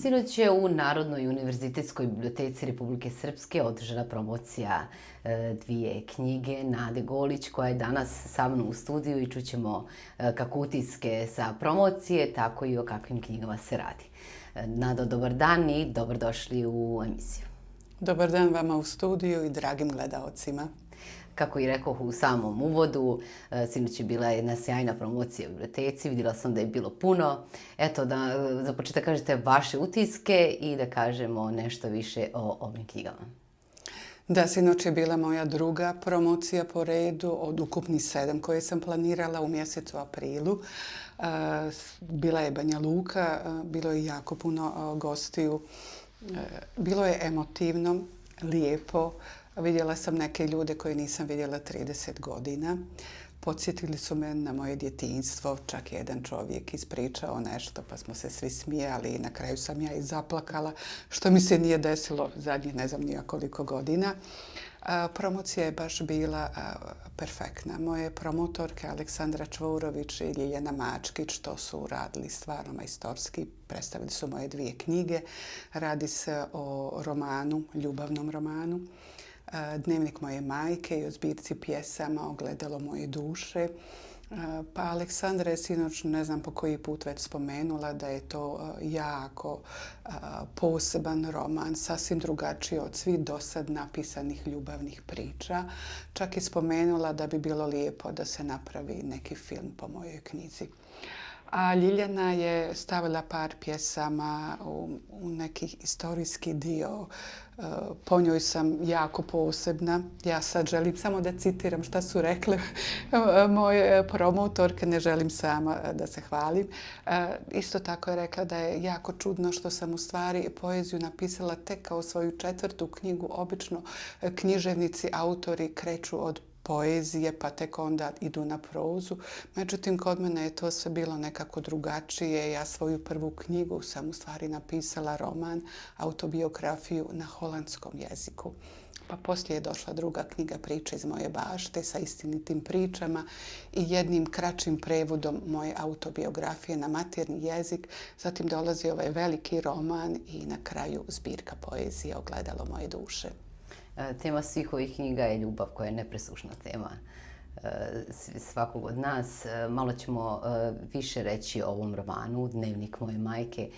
Sinoć je u Narodnoj univerzitetskoj biblioteci Republike Srpske održana promocija dvije knjige Nade Golić, koja je danas sa mnom u studiju i čućemo kako utiske sa promocije, tako i o kakvim knjigama se radi. Nado, dobar dan i dobrodošli u emisiju. Dobar dan vama u studiju i dragim gledaocima. Kako i rekoh u samom uvodu, sinoć je bila jedna sjajna promocija u biblioteci, vidjela sam da je bilo puno. Eto, da za početak kažete vaše utiske i da kažemo nešto više o ovim knjigama. Da, sinoć je bila moja druga promocija po redu od ukupnih 7 koje sam planirala u mjesecu aprilu. Bila je Banja Luka, bilo je jako puno gostiju. Bilo je emotivno, lijepo. Vidjela sam neke ljude koje nisam vidjela 30 godina. Podsjetili su me na moje djetinjstvo. Čak jedan čovjek ispričao nešto pa smo se svi smijali i na kraju sam ja i zaplakala, što mi se nije desilo zadnjih ne znam nija koliko godina. Promocija je baš bila perfektna. Moje promotorke Aleksandra Čvorović i Ljiljana Mačkić to su uradili stvarno majstorski. Predstavili su moje dvije knjige. Radi se o romanu, ljubavnom romanu. Dnevnik moje majke i o zbirci pjesama Ogledalo moje duše. Pa Aleksandra je sinoć, ne znam po koji put već spomenula da je to jako poseban roman, sasvim drugačiji od svih dosad napisanih ljubavnih priča. Čak i spomenula da bi bilo lijepo da se napravi neki film po mojoj knjizi. A Ljiljana je stavila par pjesama u neki istorijski dio. Po njoj sam jako posebna. Ja sad želim samo da citiram šta su rekle moje promotorke, ne želim sama da se hvalim. Isto tako je rekla da je jako čudno što sam u stvari poeziju napisala tek kao svoju 4. knjigu. Obično književnici, autori kreću od poezije pa tek onda idu na prozu. Međutim, kod mene je to sve bilo nekako drugačije. Ja svoju prvu knjigu sam u stvari napisala roman, autobiografiju na holandskom jeziku. Pa poslije je došla druga knjiga Priče iz moje bašte sa istinitim pričama i jednim kraćim prevodom moje autobiografije na maternji jezik. Zatim dolazi ovaj veliki roman i na kraju zbirka poezije Ogledalo moje duše. Tema svih ovih knjiga je ljubav, koja je nepresušna tema svakog od nas. Malo ćemo više reći o ovom romanu, Dnevnik moje majke,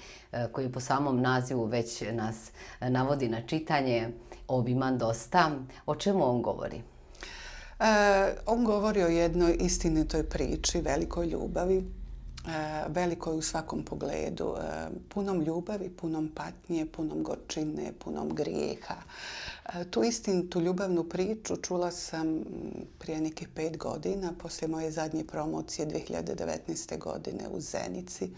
koji po samom nazivu već nas navodi na čitanje, obiman dosta. O čemu on govori? On govori o jednoj istinitoj priči, velikoj ljubavi. Velikoj u svakom pogledu, punom ljubavi, punom patnje, punom gorčine, punom grijeha. Tu istinitu ljubavnu priču čula sam prije nekih 5 godina, poslije moje zadnje promocije 2019. godine u Zenici.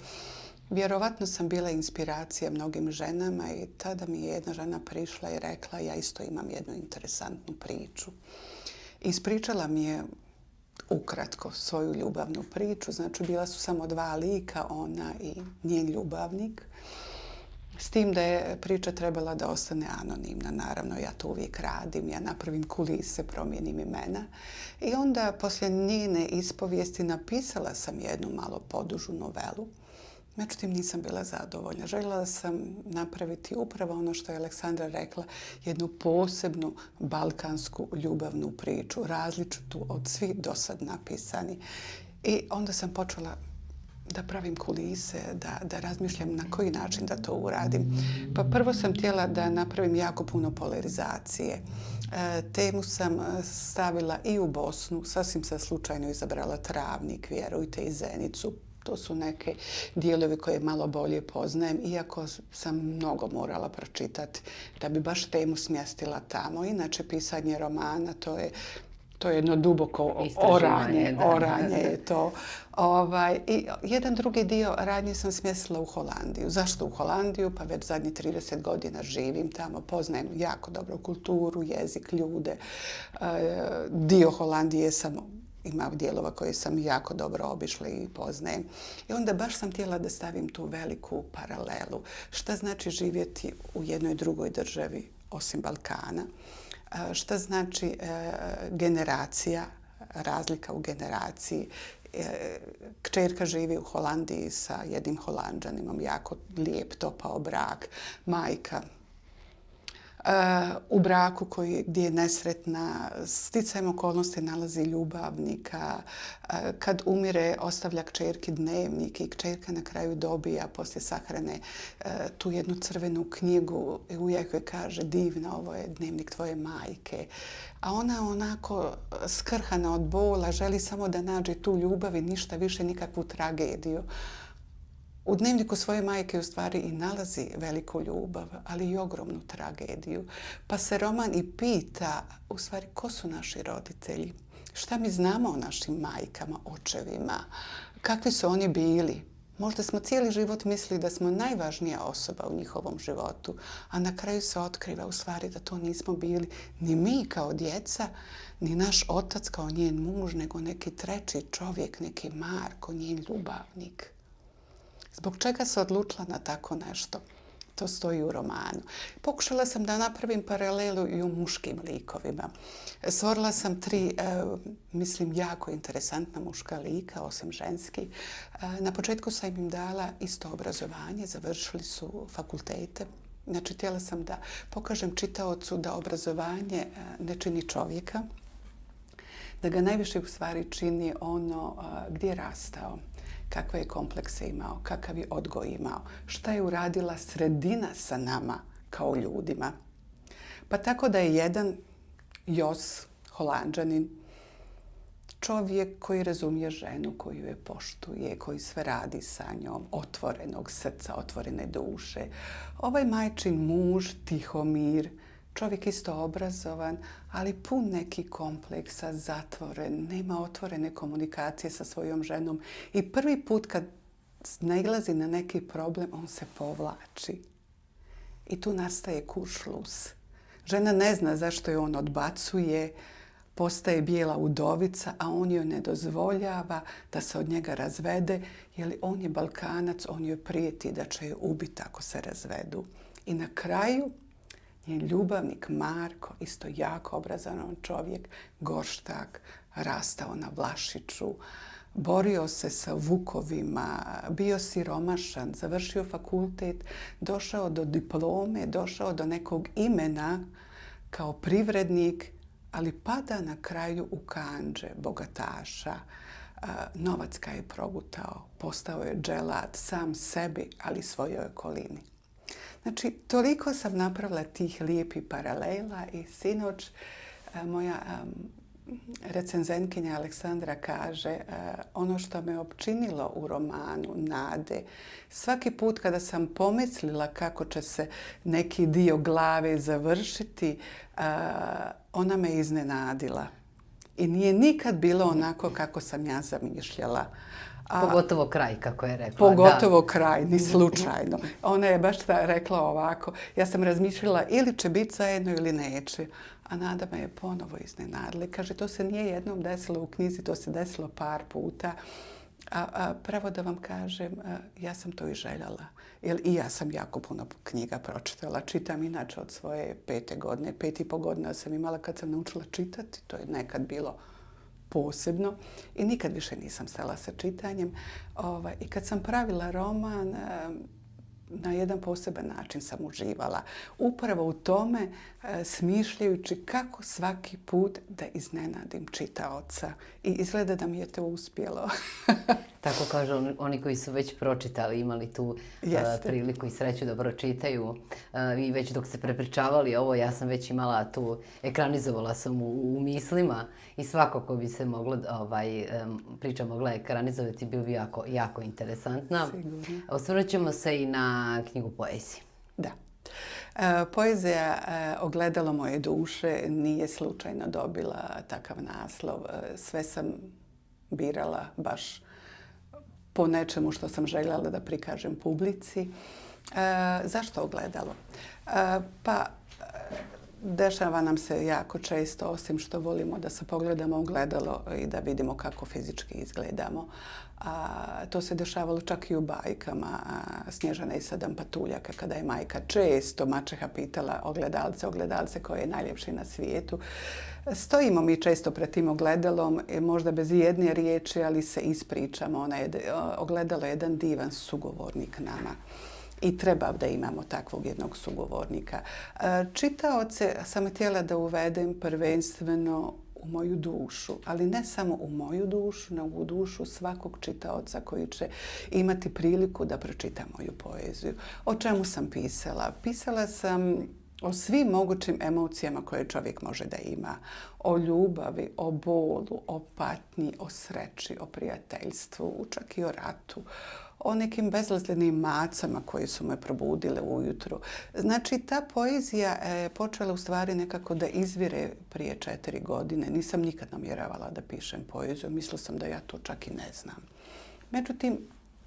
Vjerovatno sam bila inspiracija mnogim ženama i tada mi je jedna žena prišla i rekla ja isto imam jednu interesantnu priču. Ispričala mi je ukratko svoju ljubavnu priču. Znači, bila su samo 2 lika, ona i njen ljubavnik. S tim da je priča trebala da ostane anonimna. Naravno, ja to uvijek radim. Ja napravim kulise, promijenim imena. I onda, poslije njene ispovijesti, napisala sam jednu malo podužu novelu. Međutim, nisam bila zadovoljna. Željela sam napraviti upravo ono što je Aleksandra rekla, jednu posebnu balkansku ljubavnu priču, različitu od svih dosad napisani. I onda sam počela da pravim kulise, da razmišljam na koji način da to uradim. Pa prvo sam htjela da napravim jako puno polarizacije. Temu sam stavila i u Bosnu, sasvim sam slučajno izabrala Travnik, vjerujte, i Zenicu. To su neke dijelovi koje malo bolje poznajem, iako sam mnogo morala pročitati da bi baš temu smjestila tamo. Inače, pisanje romana, to je jedno duboko oranje je to. I jedan drugi dio radnje sam smjestila u Holandiju. Zašto u Holandiju? Pa već zadnjih 30 godina živim tamo, poznajem jako dobro kulturu, jezik, ljude. Dio Holandije ima dijelova koje sam jako dobro obišla i poznajem. I onda baš sam htjela da stavim tu veliku paralelu. Šta znači živjeti u jednoj drugoj državi osim Balkana? Šta znači generacija, razlika u generaciji Kćerka živi u Holandiji sa jednim Holanđaninom, jako lijep, topao brak. Majka u braku gdje je nesretna, sticajem okolnosti nalazi ljubavnika. Kad umire, ostavlja kćerki dnevnik i kćerka na kraju dobija poslije sahrane tu jednu crvenu knjigu i uvijek joj kaže: divna, ovo je dnevnik tvoje majke. A ona onako skrhana od bola želi samo da nađe tu ljubav i ništa više, nikakvu tragediju. U dnevniku svoje majke u stvari i nalazi veliku ljubav, ali i ogromnu tragediju. Pa se roman i pita u stvari ko su naši roditelji, šta mi znamo o našim majkama, očevima, kakvi su oni bili. Možda smo cijeli život mislili da smo najvažnija osoba u njihovom životu, a na kraju se otkriva u stvari da to nismo bili ni mi kao djeca, ni naš otac kao njen muž, nego neki treći čovjek, neki Marko, njen ljubavnik. Zbog čega se odlučila na tako nešto? To stoji u romanu. Pokušala sam da napravim paralelu i u muškim likovima. Stvorila sam 3, mislim, jako interesantna muška lika, osim ženski. Na početku sam im dala isto obrazovanje, završili su fakultete. Znači, htjela sam da pokažem čitaocu da obrazovanje ne čini čovjeka, da ga najviše u stvari čini ono gdje je rastao, kakve je komplekse imao, kakav je odgoj imao, šta je uradila sredina sa nama kao ljudima. Pa tako da je jedan Jos, Holanđanin, čovjek koji razumije ženu, koju je poštuje, koji sve radi sa njom, otvorenog srca, otvorene duše. Ovaj majčin muž, Tihomir, čovjek isto obrazovan, ali pun nekih kompleksa, zatvoren, nema otvorene komunikacije sa svojom ženom. I prvi put kad nailazi na neki problem, on se povlači. I tu nastaje kuršlus. Žena ne zna zašto je on odbacuje, postaje bijela udovica, a on joj ne dozvoljava da se od njega razvede, jer on je Balkanac, on joj prijeti da će je ubiti ako se razvedu. I na kraju njen ljubavnik Marko, isto jako obrazovan čovjek, gorštak, rastao na Vlašiću, borio se sa vukovima, bio siromašan, završio fakultet, došao do diplome, došao do nekog imena kao privrednik, ali pada na kraju u kandže bogataša. Novac ga je progutao, postao je dželat sam sebi, ali svojoj okolini. Znači, toliko sam napravila tih lijepih paralela i sinoć moja recenzentkinja Aleksandra kaže ono što me opčinilo u romanu nade. Svaki put kada sam pomislila kako će se neki dio glave završiti, ona me iznenadila. I nije nikad bilo onako kako sam ja zamišljala. Pogotovo kraj, kako je rekla. Pogotovo kraj, ni slučajno. Ona je baš rekla ovako. Ja sam razmišljala ili će biti zajedno ili neće. A Nada me je ponovo iznenadila. Kaže, to se nije jednom desilo u knjizi, to se desilo par puta. Pravo da vam kažem, ja sam to i željela. Jer i ja sam jako puno knjiga pročitala. Čitam inače od svoje 5. godine. 5,5 godina sam imala kad sam naučila čitati. To je nekad bilo posebno i nikad više nisam stala sa čitanjem. I kad sam pravila roman, na jedan poseban način sam uživala. Upravo u tome smišljajući kako svaki put da iznenadim čitaoca. I izgleda da mi je to uspjelo. Tako kažu oni koji su već pročitali, imali tu priliku i sreću da pročitaju. I već dok ste prepričavali ovo, ja sam već imala tu, ekranizovala sam u mislima i svako ko bi se moglo, priča mogla ekranizovati, bio bi jako interesantna. Sigurno. Osvrnut ćemo se i na knjigu poezije. Da. Poezija Ogledalo moje duše nije slučajno dobila takav naslov. Sve sam birala baš po nečemu što sam željela da prikažem publici. Zašto Ogledalo? Pa Dešava nam se jako često, osim što volimo da se pogledamo u gledalo i da vidimo kako fizički izgledamo. To se dešavalo čak i u bajkama Snježana i 7 patuljaka, kada je majka često maćeha pitala ogledalce koje je najljepši na svijetu. Stojimo mi često pred tim ogledalom, možda bez jedne riječi, ali se ispričamo. Ogledalo je jedan divan sugovornik nama. I treba da imamo takvog jednog sugovornika. Čitaoce sam htjela da uvedem prvenstveno u moju dušu, ali ne samo u moju dušu, nego u dušu svakog čitaoca koji će imati priliku da pročita moju poeziju. O čemu sam pisala? Pisala sam o svim mogućim emocijama koje čovjek može da ima. O ljubavi, o bolu, o patnji, o sreći, o prijateljstvu, čak i o ratu. O nekim bezazlenim macama koje su me probudile ujutro. Znači, ta poezija je počela u stvari nekako da izvire prije 4 godine. Nisam nikad namjeravala da pišem poeziju. Mislila sam da ja to čak i ne znam. Međutim,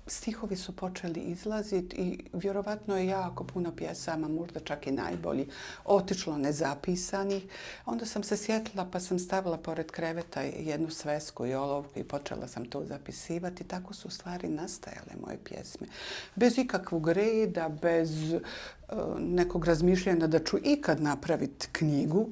stihovi su počeli izlaziti i vjerovatno je jako puno pjesama, možda čak i najbolji, otišlo nezapisanih. Onda sam se sjetila pa sam stavila pored kreveta jednu svesku i olovku i počela sam to zapisivati. Tako su u stvari nastajale moje pjesme. Bez ikakvog reda, bez nekog razmišljanja da ću ikad napraviti knjigu.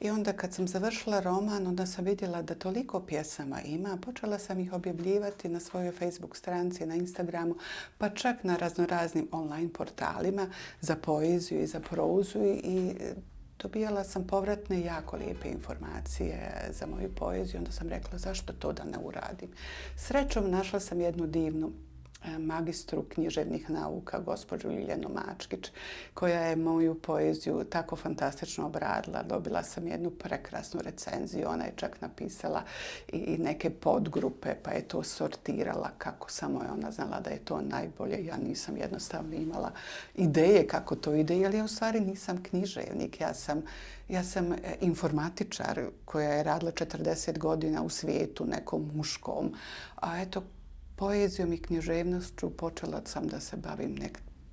I onda kad sam završila roman, onda sam vidjela da toliko pjesama ima. Počela sam ih objavljivati na svojoj Facebook stranici, na Instagramu, pa čak na raznoraznim online portalima za poeziju i za prozu i dobijala sam povratne jako lijepe informacije za moju poeziju. Onda sam rekla zašto to da ne uradim. Srećom našla sam jednu divnu magistru književnih nauka, gospođu Ljiljanu Mačkić, koja je moju poeziju tako fantastično obradila. Dobila sam jednu prekrasnu recenziju. Ona je čak napisala i neke podgrupe, pa je to sortirala kako samo je ona znala da je to najbolje. Ja nisam jednostavno imala ideje kako to ide, ali ja u stvari nisam književnik. Ja sam informatičar koja je radila 40 godina u svijetu nekom muškom. A eto, poezijom i književnošću počela sam da se bavim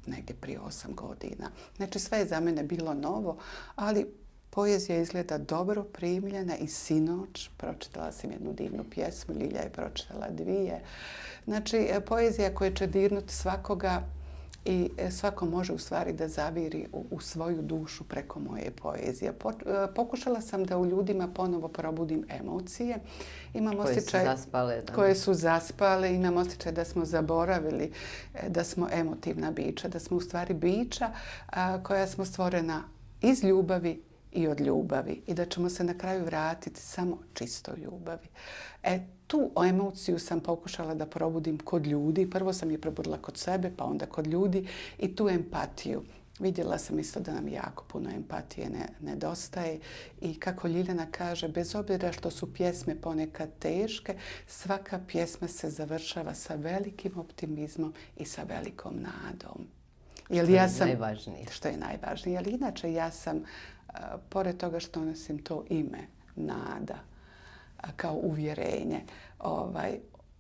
negdje prije 8 godina. Znači sve je za mene bilo novo, ali poezija izgleda dobro primljena i sinoć pročitala sam jednu divnu pjesmu, Lilja je pročitala 2. Znači poezija koja će dirnuti svakoga i svako može u stvari da zaviri u svoju dušu preko moje poezije. Pokušala sam da u ljudima ponovo probudim emocije. Koje su zaspale. Imam osjećaj da smo zaboravili da smo emotivna bića, da smo u stvari bića koja smo stvorena iz ljubavi i od ljubavi i da ćemo se na kraju vratiti samo čistoj ljubavi. Tu emociju sam pokušala da probudim kod ljudi. Prvo sam je probudila kod sebe, pa onda kod ljudi i tu empatiju. Vidjela sam isto da nam jako puno empatije nedostaje i kako Ljiljana kaže, bez obzira što su pjesme ponekad teške, svaka pjesma se završava sa velikim optimizmom i sa velikom nadom. Najvažnije. Što je najvažnije. Jer inače ja sam, pored toga što nosim to ime, nada, kao uvjerenje,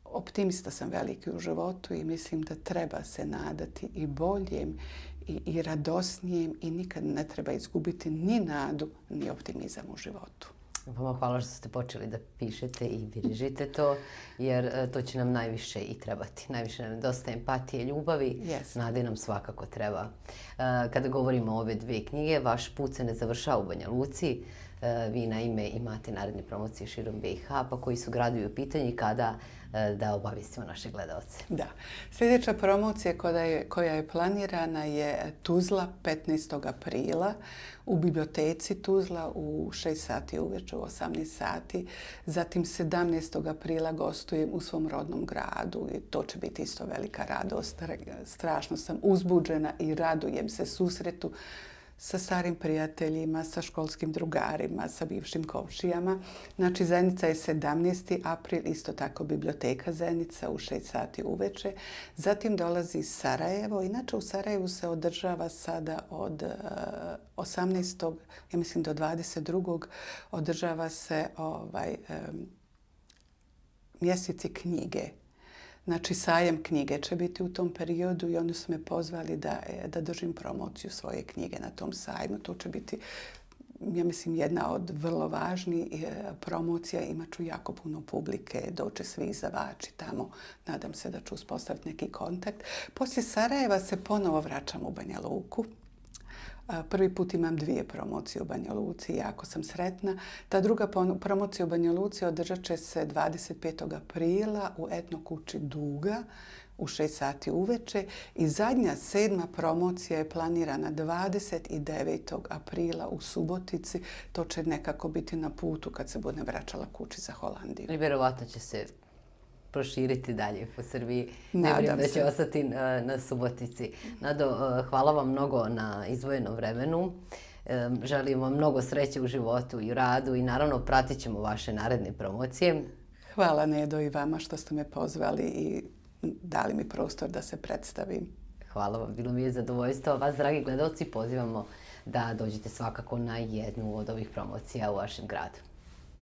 optimista sam veliki u životu i mislim da treba se nadati i boljem i radosnijem i nikad ne treba izgubiti ni nadu ni optimizam u životu. Hvala što ste počeli da pišete i bilježite to, jer to će nam najviše i trebati. Najviše nam nedostaje empatije, ljubavi, nade nam svakako treba. Kada govorimo o ove 2 knjige, vaš put se ne završava u Banja Luci. Vi naime imate naredne promocije širom BiH, pa koji su gradovi u pitanju i kada da obavistimo naše gledalce. Da. Sljedeća promocija koja je planirana je Tuzla 15. aprila u biblioteci Tuzla u 6 sati uveče, u 18 sati. Zatim 17. aprila gostujem u svom rodnom gradu i to će biti isto velika radost. Strašno sam uzbuđena i radujem se susretu sa starim prijateljima, sa školskim drugarima, sa bivšim komšijama. Znači, Zenica je 17. april, isto tako biblioteka Zenica u 6 sati uveče. Zatim dolazi Sarajevo. Inače, u Sarajevu se održava sada od 18. ja mislim do 22. održava se mjeseci knjige. Znači, sajam knjige će biti u tom periodu i oni su me pozvali da držim promociju svoje knjige na tom sajmu. To će biti ja mislim, jedna od vrlo važnih promocija. Imat ću jako puno publike, doće svi izdavači tamo. Nadam se da ću uspostaviti neki kontakt. Poslije Sarajeva se ponovo vraćam u Banja Luku. Prvi put imam 2 promocije u Banja Luci, jako sam sretna. Ta druga promocija u Banja Luci održat će se 25. aprila u Etno kući Duga u 6 sati uveče i zadnja 7. promocija je planirana 29. aprila u Subotici. To će nekako biti na putu kad se budem vraćala kući za Holandiju. I vjerovatno će se proširiti dalje po Srbiji. Ne Nadam vjerujem da će se. ostati na Subotici. Nado, hvala vam mnogo na izdvojenom vremenu. Želim vam mnogo sreće u životu i u radu i naravno pratit ćemo vaše naredne promocije. Hvala Nedo i vama što ste me pozvali i dali mi prostor da se predstavim. Hvala vam, bilo mi je zadovoljstvo. Vas, dragi gledalci, pozivamo da dođete svakako na jednu od ovih promocija u vašem gradu.